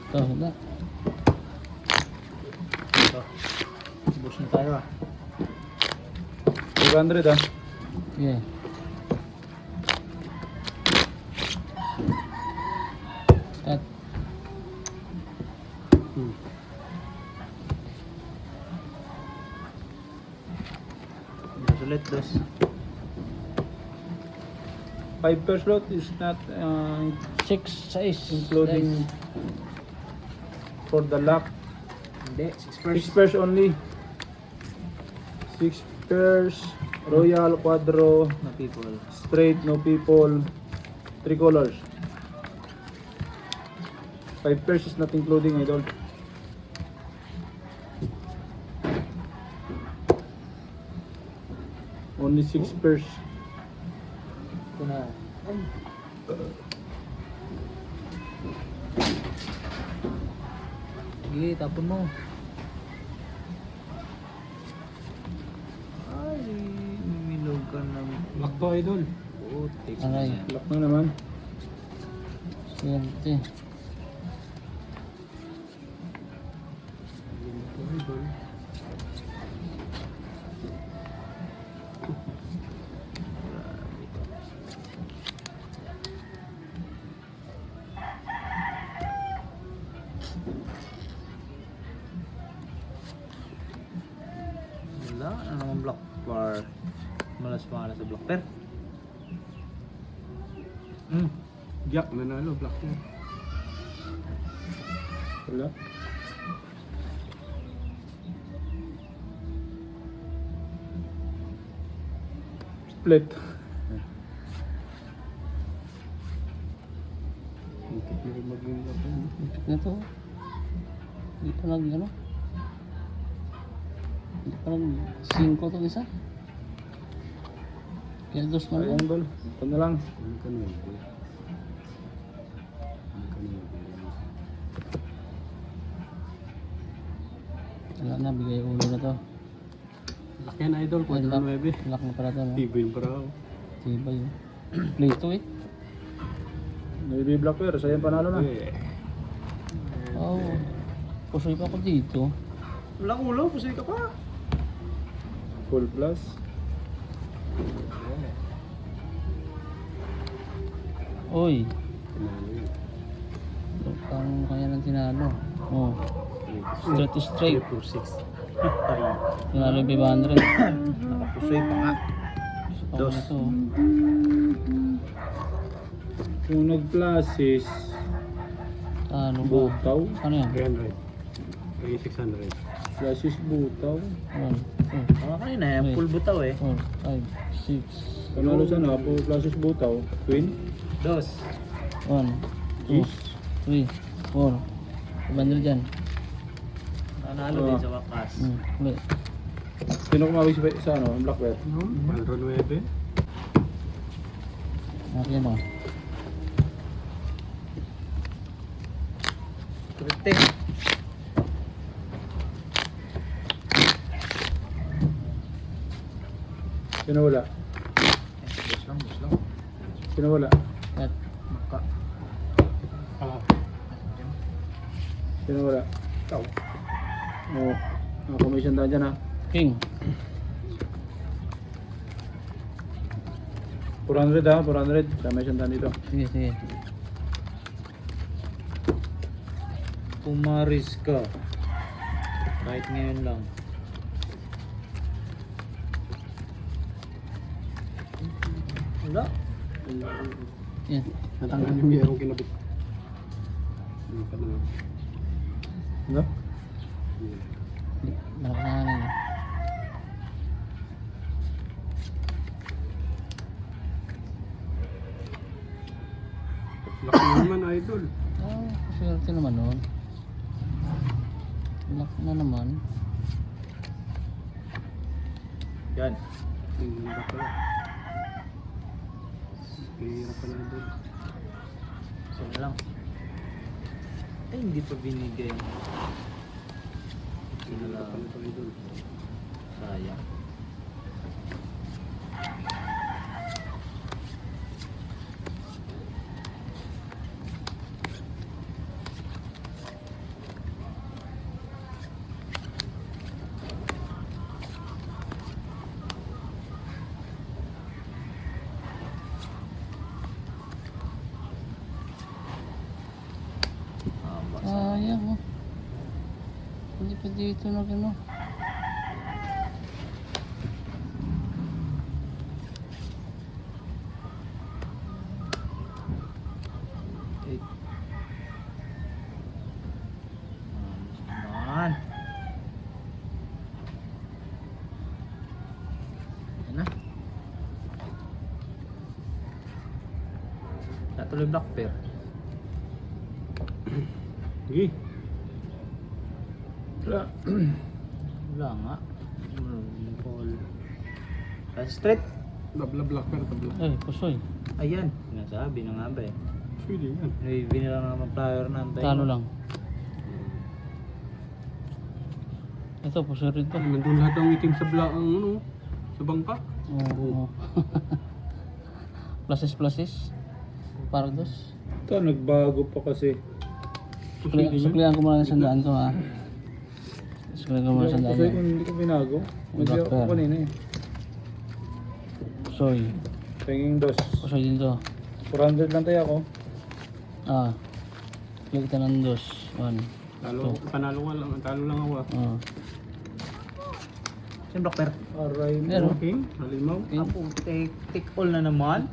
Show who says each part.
Speaker 1: Ito, wala.
Speaker 2: Ito. Bus na tayo ah.
Speaker 3: 500 ah.
Speaker 1: Yeah. At
Speaker 2: Ulit dos.
Speaker 3: 5 per slot is not
Speaker 1: 6 size.
Speaker 3: including for the lock.
Speaker 2: Hindi, 6
Speaker 3: 6
Speaker 2: first.
Speaker 3: pairs only. 6 pairs, royal, quadro,
Speaker 2: No people.
Speaker 3: straight, no people, 3 colors. 5 pairs is not including idol. Only 6 pairs.
Speaker 2: Ito na. Ay. Sige, tapon mo. Ay, mimilog ka ng...
Speaker 3: Lock to idol.
Speaker 2: Putik.
Speaker 1: Aray.
Speaker 3: Lock na naman.
Speaker 1: Swerte.
Speaker 2: Wala, ano naman block bar. Malas pa sa block pen.
Speaker 3: Jack nanalo, black na. Wala. Split.
Speaker 1: Ipit na to. Hindi pa nag ano. Hindi pa nag 5 to isa. Kaya dos na lang.
Speaker 3: Triangle. Ito na lang.
Speaker 1: Wala na, bigay ulo na to.
Speaker 3: Lock yan idol,
Speaker 1: Ay, lock na pala to. No?
Speaker 3: TV yung parang.
Speaker 1: Tiba yun. Play to eh.
Speaker 3: Navy black pair, sayang panalo na.
Speaker 1: Oh. Pusoy pa ako dito.
Speaker 2: Walang ulo, pusoy ka pa.
Speaker 3: Full plus.
Speaker 1: Oy. Pang kaya ng tinalo. Oh. Straight to straight.
Speaker 3: 4-6.
Speaker 1: Tinalo yung 500.
Speaker 2: Nakapusoy pa nga.
Speaker 1: Dos. Na to. Oh.
Speaker 3: Kung nag-plus is
Speaker 1: Ano ba?
Speaker 3: butaw.
Speaker 1: Ano yan?
Speaker 3: 300. 600. Plus is butaw.
Speaker 1: 1, 2,
Speaker 2: Mga kanina yan, full butaw eh.
Speaker 1: 4, 5, 6.
Speaker 3: Panalo siya na, po plus is butaw. Queen.
Speaker 2: Dos.
Speaker 1: 1, 2, 3, 4. 500 dyan.
Speaker 2: Nanalo din sa wakas.
Speaker 1: Ulit.
Speaker 3: Sino kumawig sa ano, ang black pair?
Speaker 4: 409.
Speaker 1: Nakakyan mo.
Speaker 2: Kurite.
Speaker 3: Sino wala?
Speaker 2: Dos lang, dos lang.
Speaker 3: Sino wala?
Speaker 1: At
Speaker 2: Maka.
Speaker 3: Sino wala?
Speaker 2: Ikaw.
Speaker 3: Oo. Commission tayo dyan ha.
Speaker 1: King.
Speaker 3: 400 ha, 400. Commission tayo dito.
Speaker 1: Sige, sige.
Speaker 2: Pumaris ka. Kahit ngayon lang. Wala.
Speaker 1: Yan.
Speaker 4: Natanggal yung merong kinabit. Hindi pa na.
Speaker 3: Ano?
Speaker 1: Malaki na hangin.
Speaker 4: Laki naman idol.
Speaker 1: Oh, swerte naman nun. Laki na naman.
Speaker 2: Yan.
Speaker 4: Hirap pala. Hirap pala idol.
Speaker 2: So lang. Ay, hindi pa binigay.
Speaker 4: Hirap pala ito idol.
Speaker 2: Sayang.
Speaker 1: Sayang oh. Hindi pa dito na gano'n.
Speaker 2: Eight. Naman. Yan na. Natuloy black pair.
Speaker 4: Sige.
Speaker 3: Wala.
Speaker 2: Wala nga. Call. Straight.
Speaker 4: Tabla black pair, tabla.
Speaker 1: Ay, pusoy.
Speaker 2: Ayan. Sinasabi na nga ba eh.
Speaker 4: Pwede yan.
Speaker 2: May binila na naman flyer na antay.
Speaker 1: Talo lang. Ito, pusoy rin to.
Speaker 4: Nandun lahat ng itim sa ano, sa bangka.
Speaker 1: Oo. Pluses. Pardos.
Speaker 3: Ito, nagbago pa kasi.
Speaker 4: Pwede yan.
Speaker 1: Suklihan ko muna ng sandaan to ha. Suklihan ko muna ng sandaan
Speaker 3: Kasi
Speaker 1: yan.
Speaker 3: kung hindi ko binago, hindi
Speaker 1: Black
Speaker 3: ako
Speaker 1: pair.
Speaker 3: kanina eh.
Speaker 1: Pusoy.
Speaker 3: Tingin dos.
Speaker 1: Pusoy din to.
Speaker 3: 400 lang tayo ako.
Speaker 1: Ah. Bigyan kita ng dos. One.
Speaker 4: Talo, panalo ka lang, talo lang ako.
Speaker 1: Ah.
Speaker 2: Yung black pair.
Speaker 3: Aray mo.
Speaker 1: Meron.
Speaker 4: King, halimaw.
Speaker 2: Apo, take all na naman.